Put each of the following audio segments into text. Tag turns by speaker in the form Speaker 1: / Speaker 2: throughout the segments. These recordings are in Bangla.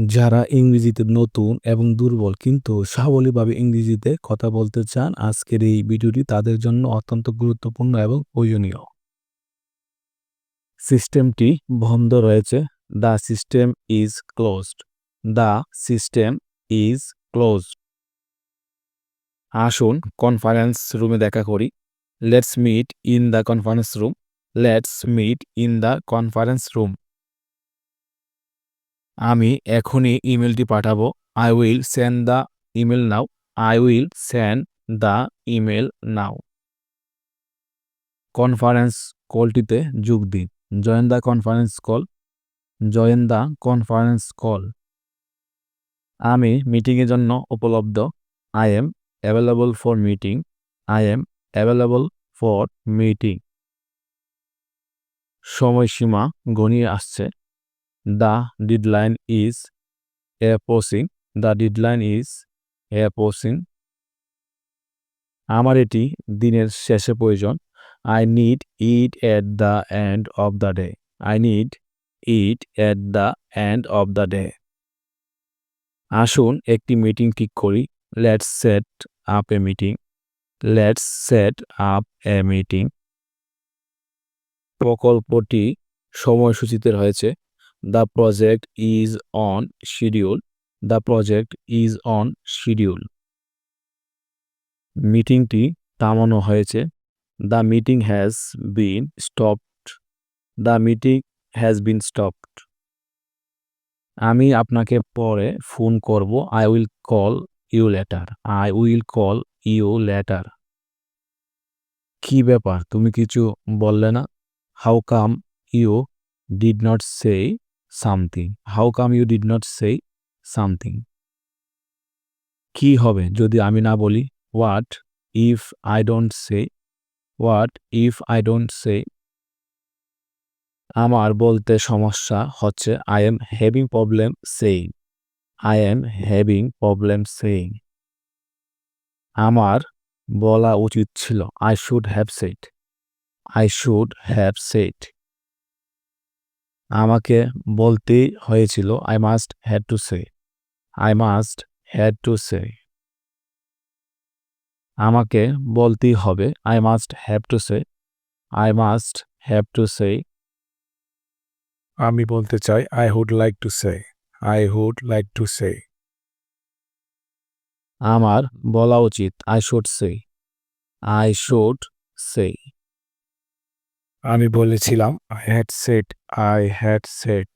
Speaker 1: যারা ইংরেজিতে নতুন এবং দুর্বল কিন্তু সাবলীলভাবে ইংরেজিতে কথা বলতে চান, আজকের এই ভিডিওটি তাদের জন্য অত্যন্ত গুরুত্বপূর্ণ এবং প্রয়োজনীয়। সিস্টেমটি বন্ধ রয়েছে। The system is closed. The system is closed. আসুন কনফারেন্স রুমে দেখা করি। Let's meet in the conference room. Let's meet in the conference room. আমি এখনই ইমেলটি পাঠাবো। I will send the email now. I will send the email now. Conference কলটিতে যোগ দিন। Join the conference call. Join the conference call. আমি মিটিংয়ের জন্য উপলব্ধ। I am available for meeting. I am available for meeting. সময়সীমা ঘনিয়ে আসছে। The deadline is approaching. The deadline is approaching. আমার এটি দিনের শেষে প্রয়োজন। I need it at the end of the day. I need it at the end of the day. আসুন একটি মিটিং ঠিক করি। Let's set up a meeting. Let's set up a meeting. প্রকল্পটি সময়সূচিতে রয়েছে। The project is on schedule. The project is on schedule. মিটিংটি থামানো হয়েছে। The meeting has been stopped. The meeting has been stopped. আমি আপনাকে পরে ফোন করব। I will call you later. I will call you later. কি ব্যাপার, তুমি কিছু বললে না? How come you did not say something. How come you did not say something. কি হবে যদি আমি না বলি? What if I don't say? What if I don't say? আমার বলতে সমস্যা হচ্ছে। I am having problem saying. I am having problem saying. আমার বলা উচিত ছিল। I should have said. I should have said. আমাকে বলতেই হয়েছিল। I must had to say. I must had to say. আমাকে বলতেই হবে। I must have to say. I must have to say. আমি বলতে চাই। I hood like to say. I hood like to say. আমার বলা উচিত। I should say. I should say. আমি বলেছিলাম। I had said. I had said.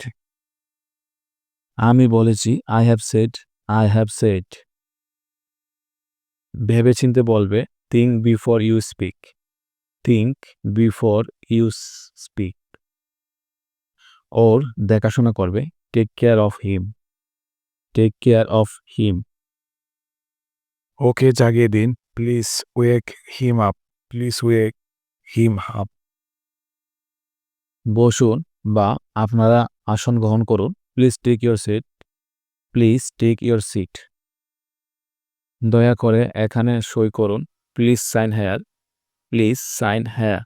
Speaker 1: আমি বলেছি। I have said. I have said. ভেবেচিন্তে বলবে। Think before you speak. Think before you speak. ওর দেখাশোনা করবে। Take care of him. Take care of him. ওকে জাগিয়ে দিন। Please wake him up. Please wake him up. বসুন বা আপনারা আসন গ্রহণ করুন। Please take your seat. Please take your seat. দয়া করে এখানে সই করুন। Please sign here. Please sign here.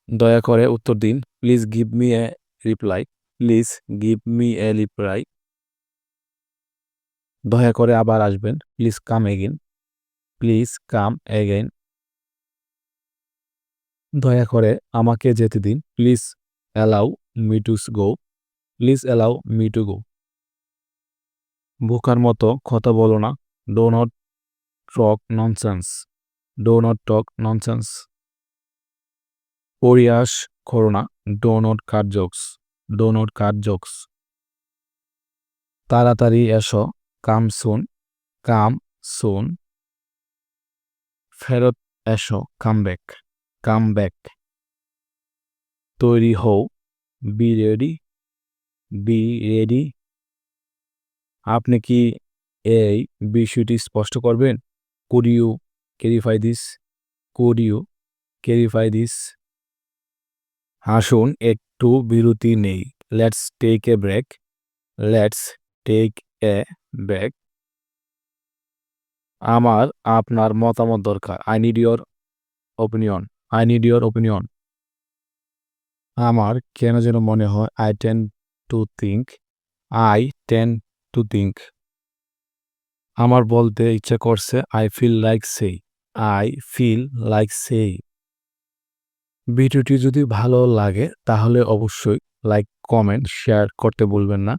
Speaker 1: দয়া করে উত্তর দিন। Please give me a reply. Please give me a reply. দয়া করে আবার আসবেন। Please come again. Please come again. দয়া করে আমাকে যেতে দিন। Please allow me to go. Please allow me to go. বোকার মতো কথা বলো না। Do not talk nonsense. Do not talk nonsense. পরিহাস করো না। Do not cut jokes. Do not cut jokes. তাড়াতাড়ি এসো। Come soon. Come soon. ফেরত এসো। Come back. Come back. তৈরি হও। Be ready. Be ready. আপনি কি এই বিষয়টি স্পষ্ট করবেন? Could you clarify this? Could you clarify this? আসুন একটু বিরতি নেই। Let's take a break. Let's take a break. আমার আপনার মতামত দরকার। I need your opinion. I need your opinion. আমার কেন যেন মনে হয়। I tend to think. I tend to think. আমার বলতে ইচ্ছা করছে I feel like say. I feel like say. ভিডিওটি যদি ভালো লাগে তাহলে অবশ্যই লাইক, কমেন্ট, শেয়ার করতে ভুলবেন না।